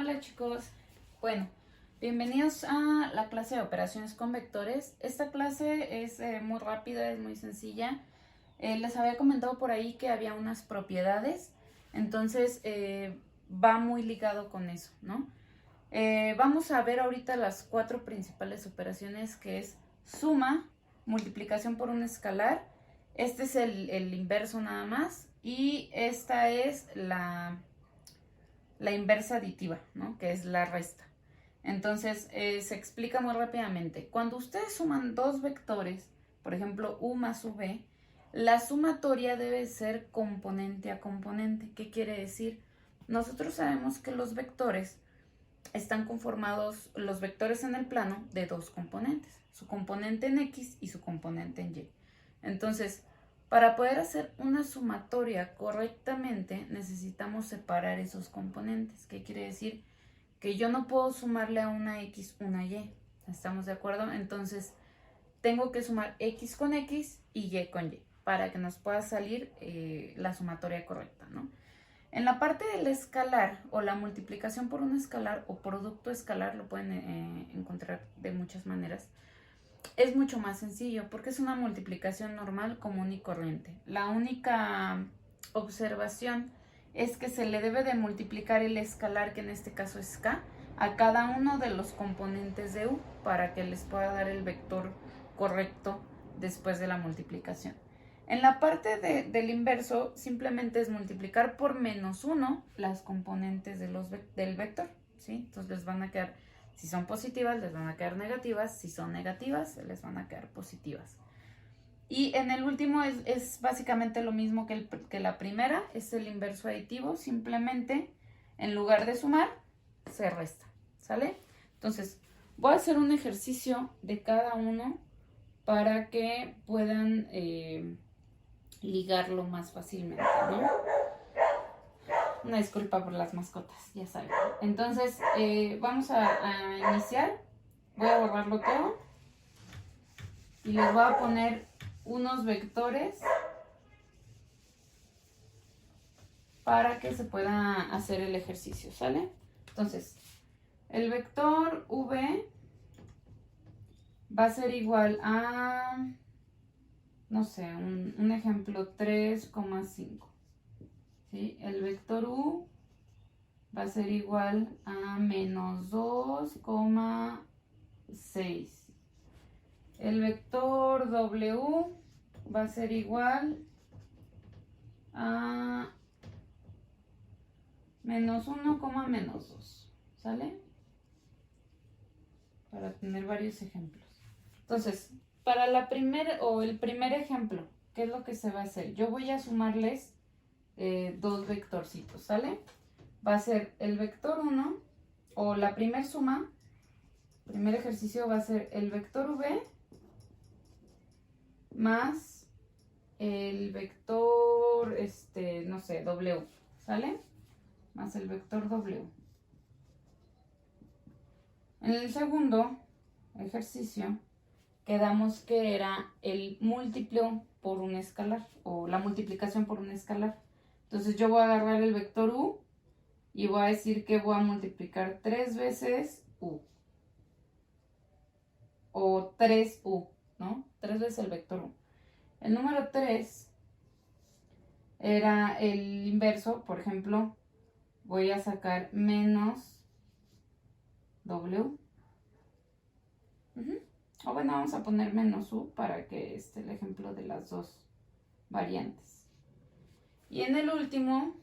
Hola chicos, bueno, bienvenidos a la clase de operaciones con vectores. Esta clase es muy rápida, es muy sencilla. Les había comentado por ahí que había unas propiedades, entonces va muy ligado con eso, ¿no? Vamos a ver ahorita las cuatro principales operaciones, que es suma, multiplicación por un escalar, este es el inverso nada más, y esta es la inversa aditiva, ¿no? Que es la resta. Entonces, se explica muy rápidamente. Cuando ustedes suman dos vectores, por ejemplo, u más v, la sumatoria debe ser componente a componente. ¿Qué quiere decir? Nosotros sabemos que los vectores están conformados, los vectores en el plano, de dos componentes, su componente en X y su componente en Y. Entonces, para poder hacer una sumatoria correctamente, necesitamos separar esos componentes. ¿Qué quiere decir? Que yo no puedo sumarle a una X una Y. ¿Estamos de acuerdo? Entonces, tengo que sumar X con X y Y con Y para que nos pueda salir la sumatoria correcta, ¿no? En la parte del escalar o la multiplicación por un escalar o producto escalar, lo pueden encontrar de muchas maneras, es mucho más sencillo porque es una multiplicación normal, común y corriente. La única observación es que se le debe de multiplicar el escalar, que en este caso es K, a cada uno de los componentes de U para que les pueda dar el vector correcto después de la multiplicación. En la parte del inverso simplemente es multiplicar por menos 1 las componentes del vector, ¿sí? Entonces les van a quedar, si son positivas les van a quedar negativas, si son negativas les van a quedar positivas. Y en el último es básicamente lo mismo que la primera, es el inverso aditivo, simplemente en lugar de sumar se resta, ¿sale? Entonces voy a hacer un ejercicio de cada uno para que puedan ligarlo más fácilmente, ¿no? Una disculpa por las mascotas, ya saben. Entonces, vamos a iniciar. Voy a borrarlo todo. Y les voy a poner unos vectores para que se pueda hacer el ejercicio, ¿sale? Entonces, el vector v va a ser igual a, no sé, un ejemplo, 3,5. ¿Sí? El vector u va a ser igual a menos 2,6. El vector w va a ser igual a menos 1,-2. ¿Sale? Para tener varios ejemplos. Entonces, para el primer ejemplo, ¿qué es lo que se va a hacer? Yo voy a sumarles dos vectorcitos, ¿sale? Va a ser el vector 1, o la primer suma, primer ejercicio va a ser el vector v más el vector, no sé, w, ¿sale? Más el vector w. En el segundo ejercicio quedamos que era el múltiplo por un escalar, o la multiplicación por un escalar. Entonces yo voy a agarrar el vector u y voy a decir que voy a multiplicar 3 veces u, o 3u, ¿no? 3 veces el vector u. El número 3 era el inverso, por ejemplo, voy a sacar menos w. O bueno, vamos a poner menos u para que esté el ejemplo de las dos variantes. Y en el último,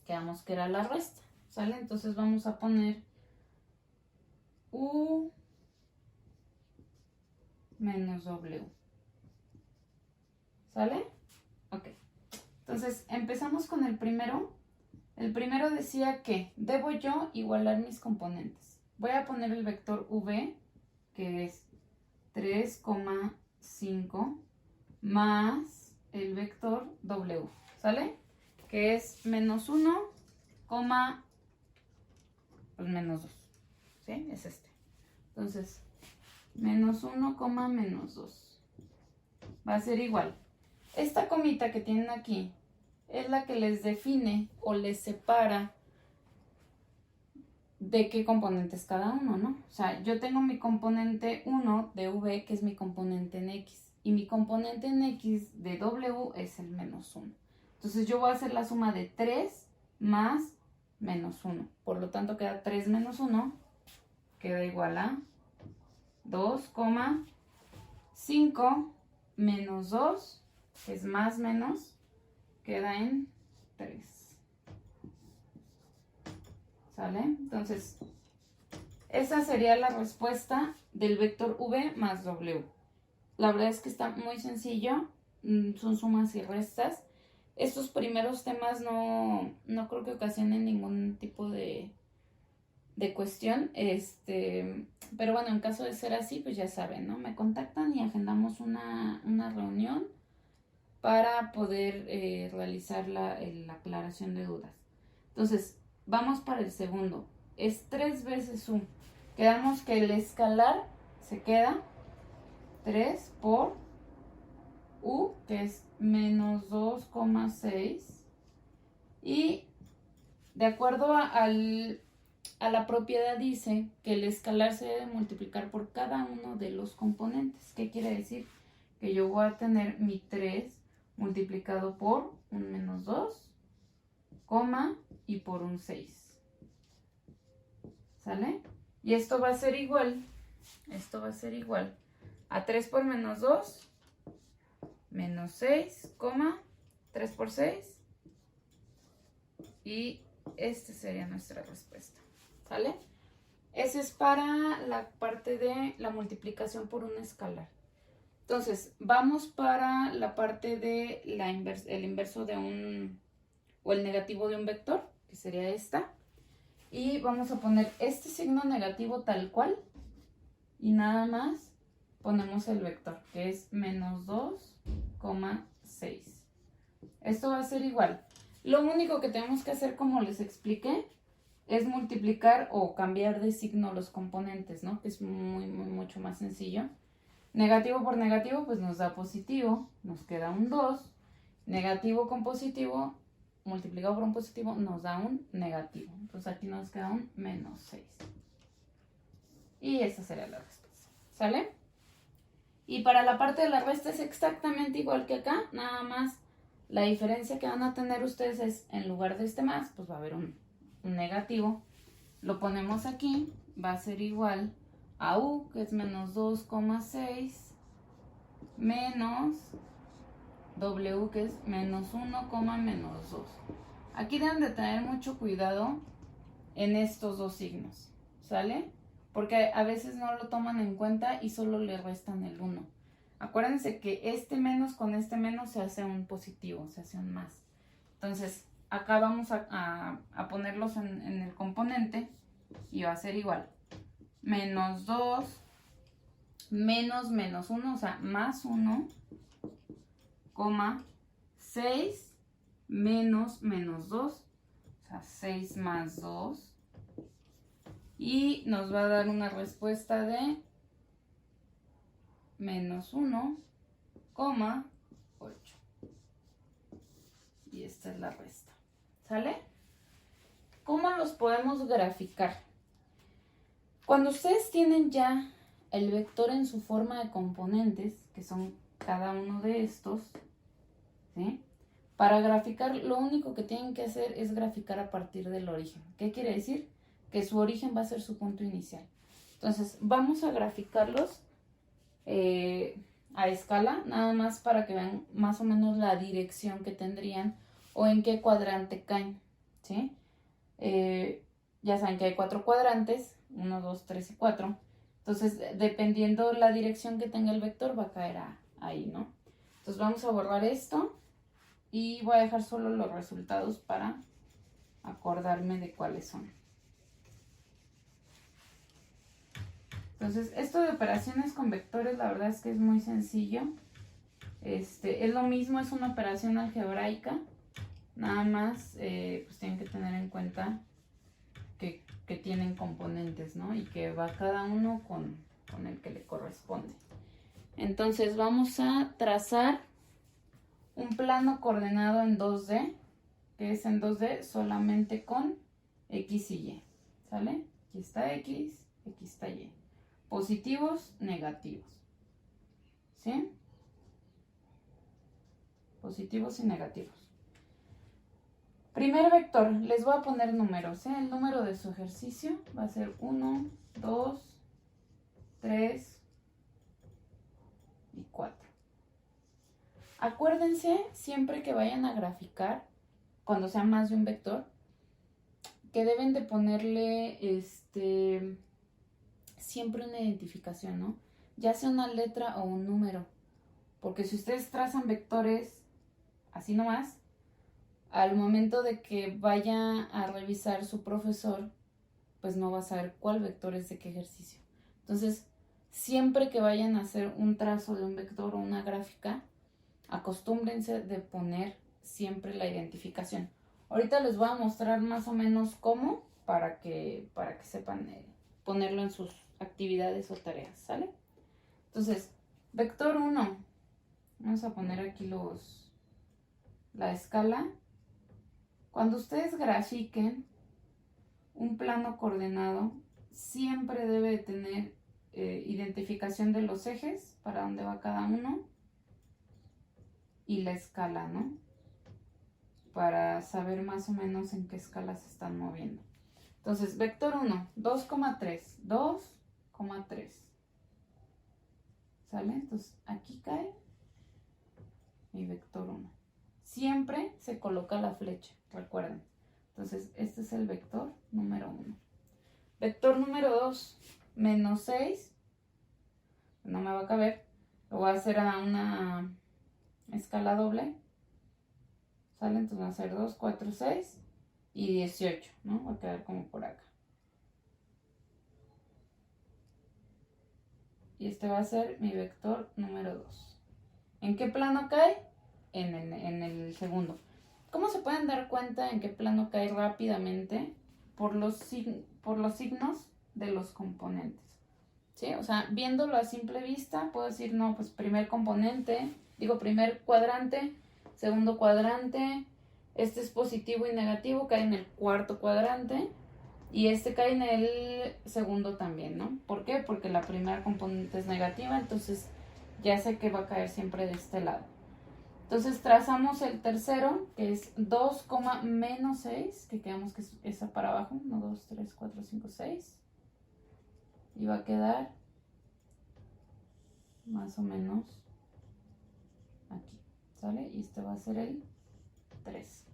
quedamos que era la resta, ¿sale? Entonces vamos a poner u menos w. ¿Sale? Ok. Entonces empezamos con el primero. El primero decía que debo yo igualar mis componentes. Voy a poner el vector v, que es 3,5, más el vector w, ¿sale? Que es menos 1, pues menos 2, ¿sí? Es este. Entonces, menos 1, menos 2. Va a ser igual. Esta comita que tienen aquí es la que les define o les separa de qué componente es cada uno, ¿no? O sea, yo tengo mi componente 1 de V, que es mi componente en X, y mi componente en X de W es el -1. Entonces yo voy a hacer la suma de 3 más -1. Por lo tanto queda 3 menos 1, queda igual a 2,5 menos 2, que es más menos, queda en 3. ¿Sale? Entonces, esa sería la respuesta del vector V más W. La verdad es que está muy sencillo, son sumas y restas. Estos primeros temas no creo que ocasionen ningún tipo de cuestión, pero bueno, en caso de ser así, pues ya saben, ¿no? Me contactan y agendamos una reunión para poder realizar la aclaración de dudas. Entonces, vamos para el segundo. Es 3 veces U. Quedamos que el escalar se queda 3 por U, que es menos 2,6. Y de acuerdo a la propiedad dice que el escalar se debe multiplicar por cada uno de los componentes. ¿Qué quiere decir? Que yo voy a tener mi 3 multiplicado por un menos 2, y por un 6. ¿Sale? Y esto va a ser igual a 3 por menos 2, menos 6, 3 por 6. Y esta sería nuestra respuesta. ¿Sale? Ese es para la parte de la multiplicación por un escalar. Entonces, vamos para la parte de el inverso de o el negativo de un vector, que sería esta. Y vamos a poner este signo negativo tal cual. Y nada más ponemos el vector, que es menos 2,6. Esto va a ser igual. Lo único que tenemos que hacer, como les expliqué, es multiplicar o cambiar de signo los componentes, ¿no? Que es mucho más sencillo. Negativo por negativo, pues nos da positivo, nos queda un 2. Negativo con positivo, multiplicado por un positivo, nos da un negativo. Entonces aquí nos queda un menos 6. Y esa sería la respuesta. ¿Sale? Y para la parte de la resta es exactamente igual que acá, nada más la diferencia que van a tener ustedes es, en lugar de este más, pues va a haber un negativo. Lo ponemos aquí, va a ser igual a U, que es menos 2,6, menos W, que es menos 1, menos 2. Aquí deben de tener mucho cuidado en estos dos signos, ¿sale? Porque a veces no lo toman en cuenta y solo le restan el 1. Acuérdense que este menos con este menos se hace un positivo, se hace un más. Entonces, acá vamos a ponerlos en el componente y va a ser igual. Menos 2, menos 1, o sea, más 1, 6, menos 2, o sea, 6 más 2. Y nos va a dar una respuesta de menos 1,8. Y esta es la resta. ¿Sale? ¿Cómo los podemos graficar? Cuando ustedes tienen ya el vector en su forma de componentes, que son cada uno de estos, ¿sí? Para graficar, lo único que tienen que hacer es graficar a partir del origen. ¿Qué quiere decir? Que su origen va a ser su punto inicial. Entonces, vamos a graficarlos a escala, nada más para que vean más o menos la dirección que tendrían o en qué cuadrante caen, ¿sí? Ya saben que hay 4 cuadrantes, 1, 2, 3 y 4. Entonces, dependiendo la dirección que tenga el vector, va a caer ahí, ¿no? Entonces, vamos a borrar esto y voy a dejar solo los resultados para acordarme de cuáles son. Entonces, esto de operaciones con vectores, la verdad es que es muy sencillo. Es lo mismo, es una operación algebraica. Nada más, pues tienen que tener en cuenta que tienen componentes, ¿no? Y que va cada uno con el que le corresponde. Entonces, vamos a trazar un plano coordenado en 2D, que es en 2D solamente con X y Y, ¿sale? Aquí está X, aquí está Y. Positivos, negativos. ¿Sí? Positivos y negativos. Primer vector, les voy a poner números. El número de su ejercicio va a ser 1, 2, 3 y 4. Acuérdense, siempre que vayan a graficar, cuando sea más de un vector, que deben de ponerle siempre una identificación, ¿no? Ya sea una letra o un número. Porque si ustedes trazan vectores así nomás, al momento de que vaya a revisar su profesor, pues no va a saber cuál vector es de qué ejercicio. Entonces, siempre que vayan a hacer un trazo de un vector o una gráfica, acostúmbrense de poner siempre la identificación. Ahorita les voy a mostrar más o menos cómo para que sepan ponerlo en sus actividades o tareas, ¿sale? Entonces, vector 1, vamos a poner aquí la escala. Cuando ustedes grafiquen un plano coordenado, siempre debe de tener identificación de los ejes, para dónde va cada uno, y la escala, ¿no? Para saber más o menos en qué escala se están moviendo. Entonces, vector 1, 2,3, 2,3. ¿Sale? Entonces, aquí cae mi vector 1. Siempre se coloca la flecha, recuerden. Entonces, este es el vector número 1. Vector número 2, menos 6. No me va a caber. Lo voy a hacer a una escala doble. ¿Sale? Entonces va a ser 2, 4, 6 y 18, ¿no? Va a quedar como por acá. Y este va a ser mi vector número 2. ¿En qué plano cae? En el segundo. ¿Cómo se pueden dar cuenta en qué plano cae rápidamente? Por los signos de los componentes. ¿Sí? O sea, viéndolo a simple vista, puedo decir, no, pues primer cuadrante, segundo cuadrante, este es positivo y negativo, cae en el cuarto cuadrante, y este cae en el segundo también, ¿no? ¿Por qué? Porque la primera componente es negativa, entonces ya sé que va a caer siempre de este lado. Entonces trazamos el tercero, que es 2, menos 6, que quedamos que es esa para abajo, 1, 2, 3, 4, 5, 6. Y va a quedar más o menos aquí, ¿sale? Y este va a ser el 3.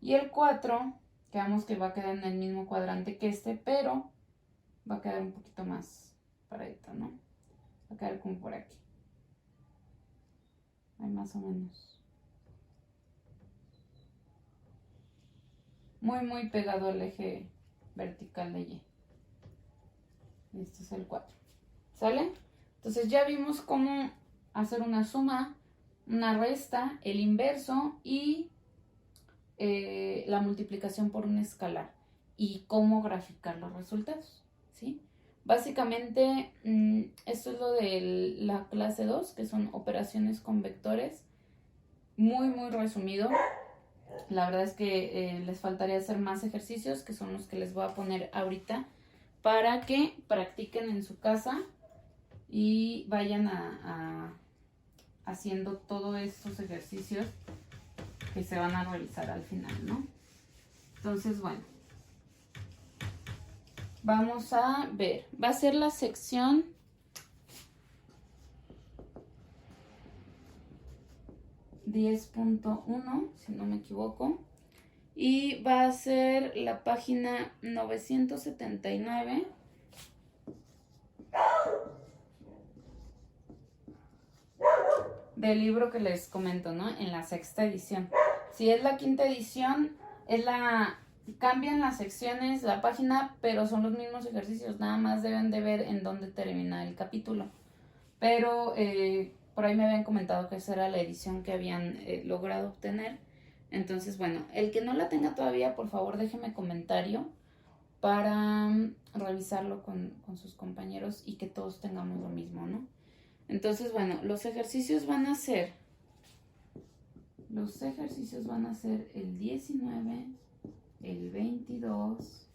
Y el 4, quedamos que va a quedar en el mismo cuadrante que este, pero va a quedar un poquito más paradito, ¿no? Va a quedar como por aquí. Ahí más o menos. Muy, muy pegado al eje vertical de Y. Este es el 4. ¿Sale? Entonces ya vimos cómo hacer una suma, una resta, el inverso y la multiplicación por un escalar. Y cómo graficar los resultados, ¿sí? Básicamente, esto es lo de la clase 2, que son operaciones con vectores. Muy, muy resumido. La verdad es que les faltaría hacer más ejercicios, que son los que les voy a poner ahorita, para que practiquen en su casa y vayan haciendo todos estos ejercicios que se van a realizar al final, ¿no? Entonces, bueno, vamos a ver. Va a ser la sección 10.1, si no me equivoco. Y va a ser la página 979. Del libro que les comento, ¿no? En la 6ª edición. Si es la 5ª edición, cambian las secciones, la página, pero son los mismos ejercicios. Nada más deben de ver en dónde termina el capítulo. Pero por ahí me habían comentado que esa era la edición que habían logrado obtener. Entonces, bueno, el que no la tenga todavía, por favor, déjeme comentario para revisarlo con sus compañeros y que todos tengamos lo mismo, ¿no? Entonces, bueno, los ejercicios van a ser el 19, el 22,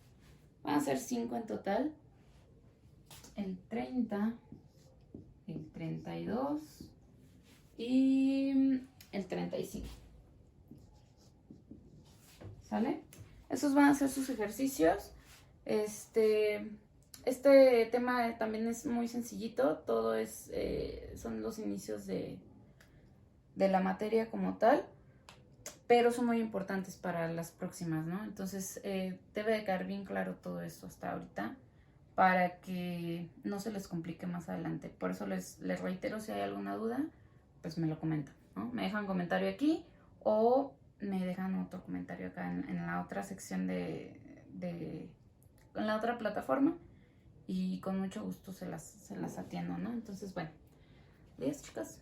Van a ser 5 en total. El 30, el 32 y el 35. ¿Sale? Esos van a ser sus ejercicios. Este tema también es muy sencillito. Todo son los inicios de la materia como tal, pero son muy importantes para las próximas, ¿no? Entonces debe de quedar bien claro todo esto hasta ahorita para que no se les complique más adelante. Por eso les reitero, si hay alguna duda, pues me lo comentan, ¿no? Me dejan comentario aquí o me dejan otro comentario acá en la otra sección en la otra plataforma, y con mucho gusto se las atiendo, ¿no? Entonces, bueno, adiós, chicas.